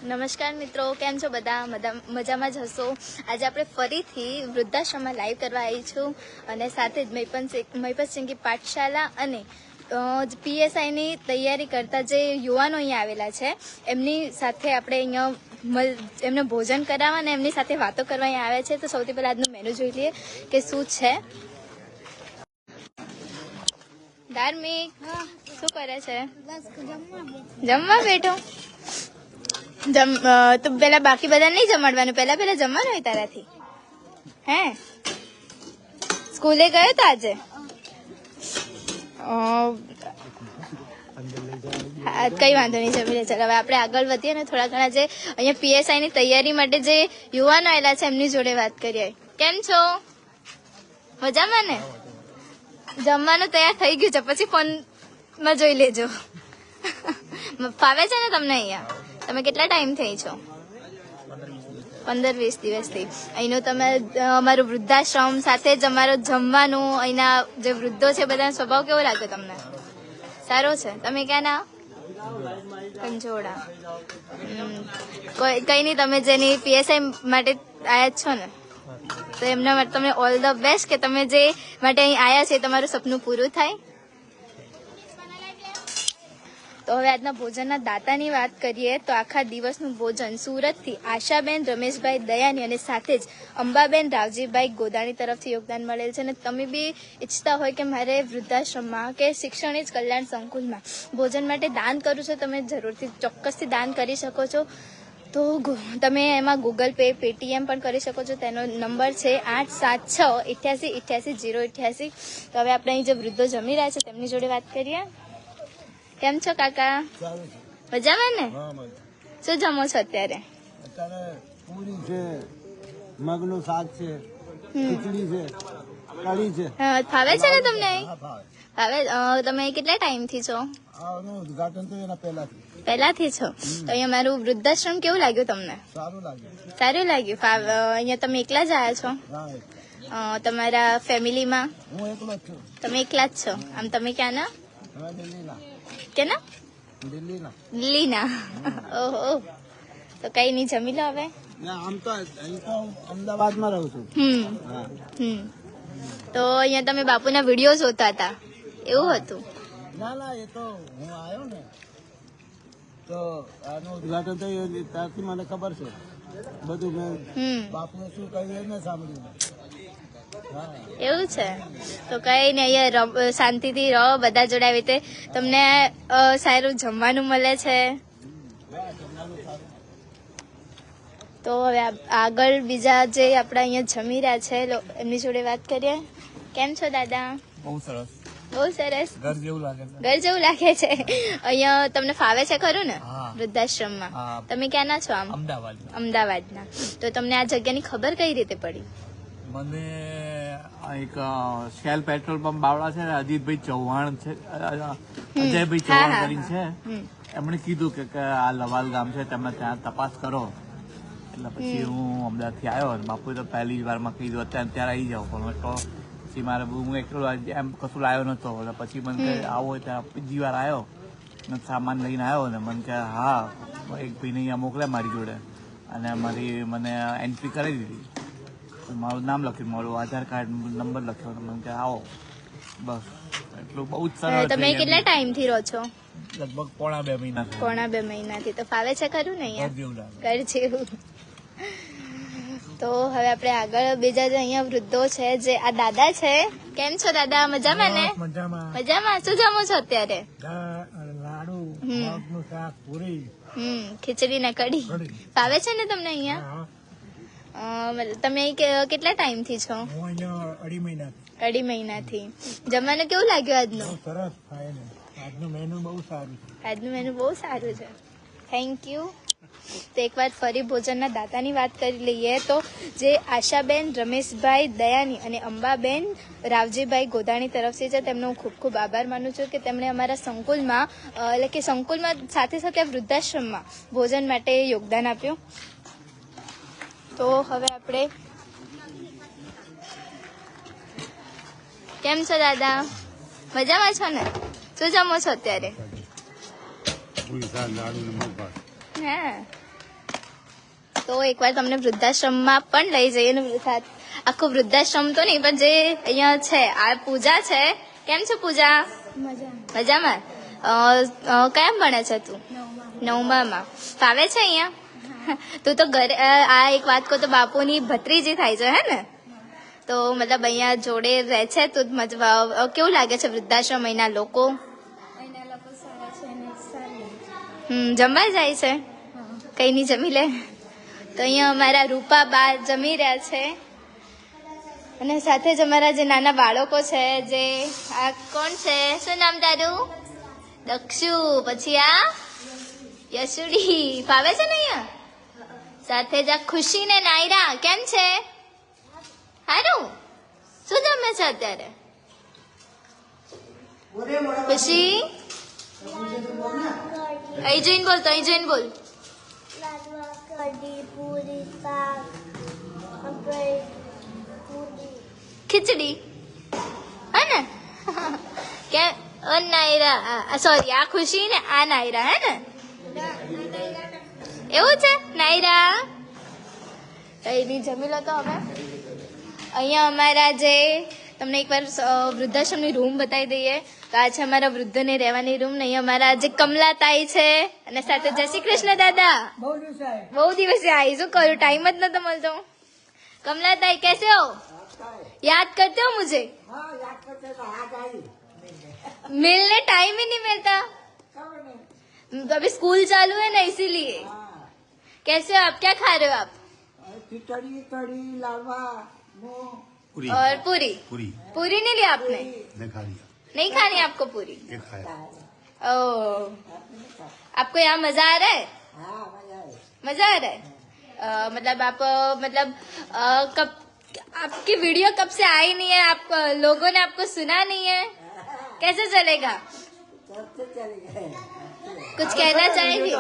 નમસ્કાર મિત્રો, કેમ છો બધા? મજામાં જ હશો. આજે આપણે ફરીથી વૃદ્ધાશ્રમમાં લાઈવ કરવા આવી છું અને સાથે જ મહિપતસિંઘી પાઠશાલા અને PSIની તૈયારી કરતા જે યુવાનો અહીંયા આવેલા છે એમની સાથે આપણે અહીંયા એમને ભોજન કરાવવા અને એમની સાથે વાતો કરવા અહીંયા આવે છે. તો સૌથી પહેલાં આજનું મેનુ જોઈ લઈએ કે શું છે. ધાર્મિક શું કરે છે? જમવા બેઠો. તો પેલા બાકી બધા નહીં જમાડવાનું, પેલા જમવાનું હોય તારાથી. હે સ્કૂલે ગયો તો આજે? કઈ વાંધો નહીં, જમી લે. ચાલ હવે આપણે આગળ વધીએ ને થોડા ઘણા જે અહીંયા PSIની તૈયારી માટે જે યુવાનો આવેલા છે એમની જોડે વાત કરીએ. કેમ છો? મજામાં ને? જમવાનું તૈયાર થઈ ગયું છે, પછી ફોનમાં જોઈ લેજો. ફાવે છે ને તમને અહીંયા? તમે કેટલા ટાઈમ થઈ છો? 15-20 દિવસથી અહીંનું તમે અમારું વૃદ્ધાશ્રમ સાથે જ અમારું જમવાનું, અહીંના જે વૃદ્ધો છે બધાનો સ્વભાવ કેવો લાગ્યો તમને? સારો છે. તમે ક્યાં ના? કંજોડા. કઈ નહીં, તમે જેની PSI માટે આયા જ છો ને, તો એમના માટે તમને ઓલ ધ બેસ્ટ કે તમે જે માટે અહીં આવ્યા છે તમારું સપનું પૂરું થાય. તો હવે આજના ભોજનના દાતાની વાત કરીએ તો આખા દિવસનું ભોજન સુરતથી આશાબેન રમેશભાઈ દયાની અને સાથે જ અંબાબેન રાવજીભાઈ ગોદાણી તરફથી યોગદાન મળેલ છે. અને તમે બી ઈચ્છતા હોય કે મારે વૃદ્ધાશ્રમમાં કે શિક્ષણ જ કલ્યાણ સંકુલમાં ભોજન માટે દાન કરવું છે, તમે જરૂરથી ચોક્કસથી દાન કરી શકો છો. તો તમે એમાં ગૂગલ પે, પેટીએમ પણ કરી શકો છો. તેનો નંબર છે 8768888088. તો હવે આપણે અહીં જે વૃદ્ધો જમી રહ્યા છે તેમની જોડે વાત કરીએ. કેમ છો કાકા? મજામાં ને? શું જમો છો અત્યારે? પૂરી છે, મગનું શાક છે, ખીચડી છે, કઢી છે. ફાવે છે ને તમને? ફાવે. તમે કેટલા ટાઈમ થી છો? ઉદઘાટન તો એના પહેલાથી છો. તો અહીંયા મારું વૃદ્ધાશ્રમ કેવું લાગ્યું તમને? સારું લાગ્યું. અહીંયા તમે એકલા જ આવ્યા છો? તમારા ફેમિલીમાં? તમે એકલા જ છો. આમ તમે ક્યાં ના? કેના? દિલ્હીના. ઓહો, તો કઈ નહીં, જમી લો હવે. આમ તો અમદાવાદમાં રહું છું. તો અહીંયા તમે બાપુના વિડીયો જોતા હતા એવું હતું? ના, એ તો હું આવ્યો ને તો આનું ઉદઘાટન થયું ત્યારથી મને ખબર છે બધું. મેં બાપુએ શું કહ્યું ને સાંભળ્યું. એવું છે. તો કઈ નઈ, અહીંયા શાંતિથી રહો બધા જોડે. આવી રીતે તમને સારું જમવાનું મળે છે. તો હવે આગળ બીજા જે આપડા અહીંયા જમી રહ્યા છે એમની જોડે વાત કરીએ. કેમ છો દાદા? બહુ સરસ. બહુ સરસ. ઘર જેવું લાગે છે. ઘર જેવું લાગે છે. અહીંયા તમને ફાવે છે ખરું ને વૃદ્ધાશ્રમમાં? તમે ક્યાંના છો? આમ અમદાવાદના. તો તમને આ જગ્યાની ખબર કઈ રીતે પડી? મને એક શેલ પેટ્રોલ પંપ બાવળા છે ને, અજીતભાઈ ચૌહાણ છે, અજયભાઈ ચૌહાણ કરીને છે, એમણે કીધું કે આ લવાલ ગામ છે, તમે ત્યાં તપાસ કરો. એટલે પછી હું અમદાવાદ થી આવ્યો. બાપુએ તો પહેલી જ વારમાં કીધું અત્યારે આવી જાવ, પણ તો પછી મારે હું એકલો એમ કશું લાવ્યો નતો. એટલે પછી મને કે આવો ત્યાં બીજી વાર આવ્યો ને સામાન લઈને આવ્યો ને મને કે હા એક ભાઈને અહીંયા મોકલે મારી જોડે, અને મને એન્ટ્રી કરી દીધી. મારું નામ લખ્યું, મારું આધાર કાર્ડ નંબર લખ્યો, મને કે આવો. બસ એટલું બહુ જ સરળ. તમે કેટલા ટાઈમ થી રહો છો? લગભગ પોણા 2 મહિના. પોણા 2 મહિનાથી. તો ફાવે છે ખરું ને અહીંયા? ઘર જેવું. તો હવે આપણે આગળ બીજા જે અહીંયા વૃદ્ધો છે, જે આ દાદા છે. કેમ છો દાદા? મજામાં ને? મજામાં. શું જમો છો અત્યારે? લાડુ, મગનું શાક, પૂરી, ખીચડી ને કઢી. ફાવે છે ને તમને અહીંયા? તમે કેટલા ટાઈમ થી છો? હું અહીંયા 2.5 મહિનાથી. જમવાનું કેવું લાગ્યું આજનું? સરસ. આજનું મેનુ બહુ સારું છે. આજનું મેનુ બહુ સારું છે. Thank you. તો એક વાર ફરી ભોજનના દાતાની વાત કરી લઈએ તો જે આશાબેન રમેશભાઈ દયાની અને અંબાબેન રાવજીભાઈ ગોદાણી તરફથી છે તેમનો હું ખૂબ ખૂબ આભાર માનું છું કે તેમણે અમારા સંકુલમાં એટલે કે સંકુલમાં સાથે સાથે વૃદ્ધાશ્રમમાં ભોજન માટે યોગદાન આપ્યું. તો હવે આપણે કેમ છો દાદા? મજામાં છો ને? શું જમો છો અત્યારે? હા તો એકવાર તમને વૃદ્ધાશ્રમમાં પણ લઈ જઈએ ને આખું વૃદ્ધાશ્રમ તો નહીં પણ જે અહીંયા છે આ પૂજા છે. કેમ છે પૂજા? મજામાં. કયા ભણે છે તું? 9માં. ફાવે છે અહીંયા? તું તો ઘરે આ એક વાત કહું તો બાપુની ભત્રીજી થાય છે હે ને? તો મતલબ અહીંયા જોડે રહે છે તો કેવું લાગે છે વૃદ્ધાશ્રમ અહીંના લોકો? જમવા જાય છે? કઈ નહીં જમી લે. તો અહીંયા અમારા રૂપા બા જમી રહ્યા છે અને સાથે જ અમારા જે નાના બાળકો છે જે આ કોણ છે? શું નામ તારું? દક્ષુ. પછી આ યશુડી. ફાવે છે ને અહીંયા? સાથે જ આ ખુશી ને નાયરા. કેમ છે? સારું. શું જમે છે અત્યારે? ખુશી અહીં જઈને બોલ. તો અહીં જઈને બોલ. ખીચડી હે ને? કે નાયરા સોરી આ ખુશી ને આ નાયરા હે ને? એવું છે નાયરા? કઈ નહીં જમી લો તો હવે. અહીંયા અમારા જે તમને એકવાર વૃદ્ધાશ્રમની રૂમ બતાવી દઈએ તો આ છે અમારા વૃદ્ધોને રહેવાની રૂમ. ને અહીંયા અમારા જે કમલા તાઈ છે અને સાથે જય શ્રી કૃષ્ણ દાદા. બહુ દિવસે આવી. શું કરું? ટાઈમ જ નતો મળતો. कमला ताई कैसे हो? याद करते हो मुझे? मिलने टाइम ही नहीं मिलता. तो अभी स्कूल चालू है ना इसीलिए. कैसे हो आप? क्या खा रहे हो आप? खिचड़ी कड़ी लावा पूरी और पूरी. पूरी पूरी नहीं लिया आपने? नहीं खा लिया, नहीं खानी आपको पूरी? ये खाया. ओह, आपको यहाँ मजा आ रहा है? मजा आ रहा है. मतलब आप कब आपकी वीडियो कब से आई नहीं है? आप लोगों ने आपको सुना नहीं है? कैसे चलेगा? कुछ कहना चाहेंगे?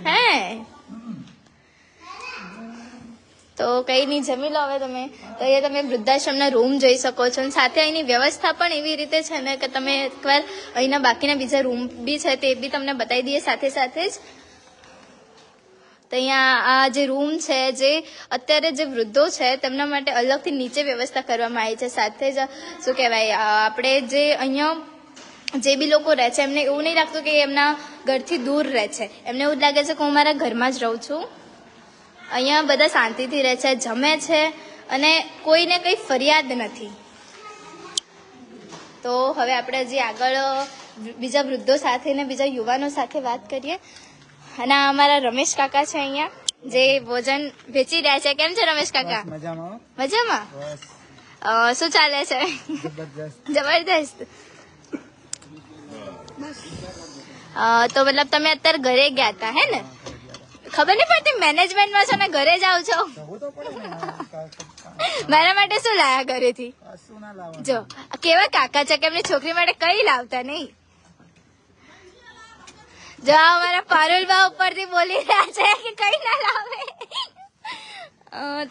है તો કઈ નહીં જમી લો હવે તમે. તો એ તમે વૃદ્ધાશ્રમના રૂમ જોઈ શકો છો અને સાથે અહીંની વ્યવસ્થા પણ એવી રીતે છે ને કે તમે એકવાર અહીંના બાકીના બીજા રૂમ બી છે તે બી તમને બતાવી દઈએ સાથે સાથે જ. તો અહીંયા આ જે રૂમ છે જે અત્યારે જે વૃદ્ધો છે તેમના માટે અલગથી નીચે વ્યવસ્થા કરવામાં આવી છે. સાથે જ શું કહેવાય આપણે જે અહીંયા જે બી લોકો રહે છે એમને એવું નહીં લાગતું કે એમના ઘરથી દૂર રહે છે. એમને એવું જ લાગે છે કે હું મારા ઘરમાં જ રહું છું. અહીંયા બધા શાંતિથી રહે છે, જમે છે અને કોઈને કંઈ ફરિયાદ નથી. તો હવે આપણે હજી આગળ બીજા વૃદ્ધો સાથે ને બીજા યુવાનો સાથે વાત કરીએ. અને આ અમારા રમેશ કાકા છે અહીંયા જે ભોજન વેચી રહ્યા છે. કેમ છે રમેશ કાકા? મજામાં. મજામાં? શું ચાલે છે? જબરદસ્ત. તો મતલબ તમે અત્યારે ઘરે ગયા હતા હે ને? ખબર નહીં પડતી મેનેજમેન્ટમાં છો ને ઘરે જાવ છો. મારા માટે શું લાયા ઘરેથી? જો કેવા કાકા છે કે એમની છોકરી માટે કઈ લાવતા નહીં. જો અમારા પારુલબા ઉપરથી બોલી રહ્યા છે કે કઈ ના લાવે.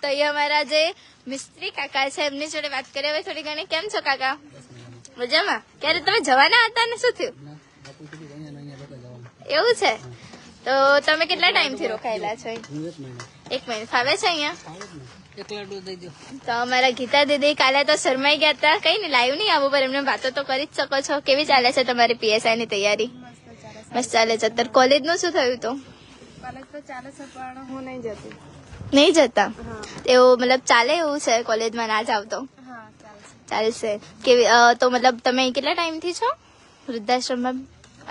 તો એ અમારા જે મિસ્ત્રી કાકા છે એમની જોડે વાત કરીએ હવે થોડી ઘણી. કેમ છો કાકા? મજામાં? ક્યારે તમે જવાના હતા ને શું થયું? એવું છે? તો તમે કેટલા ટાઈમથી રોકાયેલા છો? 1 મહિના. ફાવે છે અહીંયા? તો અમારા ગીતા દીદી કાલે તો શરમાઈ ગયા હતા. કઈ નહીં લાઈવ નહીં આવું પર એમને વાતો તો કરી જ શકો છો. કેવી ચાલે છે તમારી પીએસઆઈ ની તૈયારી? મસ્ત ચાલે છે. અત્યારે કોલેજ નું શું થયું? તો કોલેજ તો ચાલે છે પણ હું નહીં જતી. નહીં જતા? એવું મતલબ ચાલે એવું છે કોલેજમાં ના જાવ તો? હા ચાલશે. ચાલશે. કેવી તો મતલબ તમે કેટલા ટાઈમથી છો વૃદ્ધાશ્રમમાં?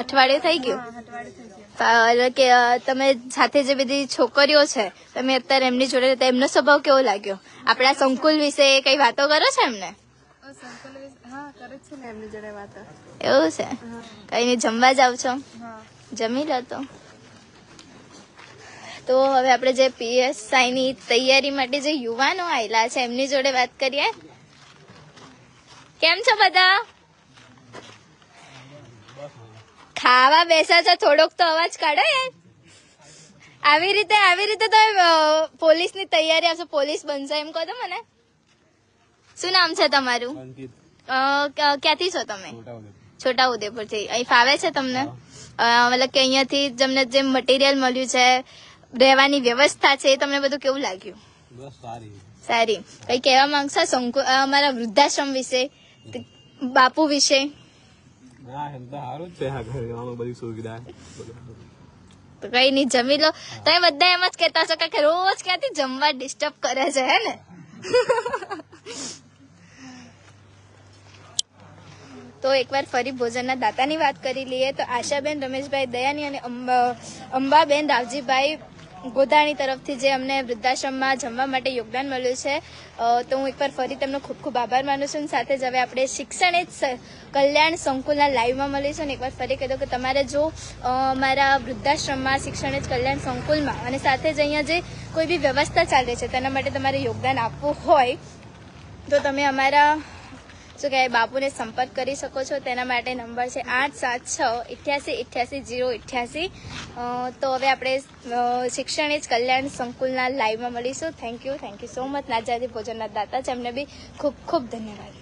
અઠવાડિયું થઈ ગયું? કે તમે સાથે જે બધી છોકરીઓ છે તમે અત્યારે એમની જોડે રહેતા એમનો સ્વભાવ કેવો લાગ્યો? આપણા સંકુલ વિશે કઈ વાતો કરો છો એમને? હા કરે છે ને એમની જોડે વાતો. એવું છે? કઈ નહીં જમવા જાવ છો? હા જમી લો તો. તો હવે આપણે જે પીએસઆઈ ની તૈયારી માટે જે યુવાનો આવેલા છે એમની જોડે વાત કરીએ. કેમ છો બધા? ખાવા બેસા છો થોડોક તો અવાજ કાઢો યાર. આવી રીતે તો પોલીસની તૈયારી આવશે, પોલીસ બનશે એમ કહો તો મને. શું નામ છે તમારું? ક્યાંથી છો તમે? છોટાઉદેપુર થી. અહીં ફાવે છે તમને? મતલબ કે અહીંયાથી તમને જે મટીરિયલ મળ્યું છે રહેવાની વ્યવસ્થા છે એ તમને બધું કેવું લાગ્યું? બસ સારી. સારી. કઈ કહેવા માંગશો અમારા વૃદ્ધાશ્રમ વિશે, બાપુ વિશે? હા એમ તો સારું જ છે, આ ઘરે બધી સુવિધા. તો કઈ નહીં, જમી લો. તમે બધા એમ જ કહેતા છો કે રોજ ક્યાંથી જમવા ડિસ્ટર્બ કરે છે, હે ને? તો એકવાર ફરી ભોજનના દાતાની વાત કરી લઈએ તો આશાબેન રમેશભાઈ દયાની અને અંબાબેન રાવજીભાઈ ગોધાણી તરફથી જે અમને વૃદ્ધાશ્રમમાં જમવા માટે યોગદાન મળ્યું છે, તો હું એકવાર ફરી તેમનો ખૂબ ખૂબ આભાર માનું છું. સાથે જ હવે આપણે શિક્ષણ જ કલ્યાણ સંકુલના લાઈવમાં મળીશું. અને એકવાર ફરી કહી દઉં કે તમારે જો મારા વૃદ્ધાશ્રમમાં શિક્ષણ જ કલ્યાણ સંકુલમાં અને સાથે જ અહીંયા જે કોઈ બી વ્યવસ્થા ચાલે છે તેના માટે તમારે યોગદાન આપવું હોય તો તમે અમારા શું કહેવાય બાપુને સંપર્ક કરી શકો છો. તેના માટે નંબર છે 876888088. તો હવે આપણે શિક્ષણ જ કલ્યાણ સંકુલના લાઈવમાં મળીશું. Thank you so much. નાજાદી ભોજનના દાતા છે, એમને બી ખૂબ ખૂબ ધન્યવાદ.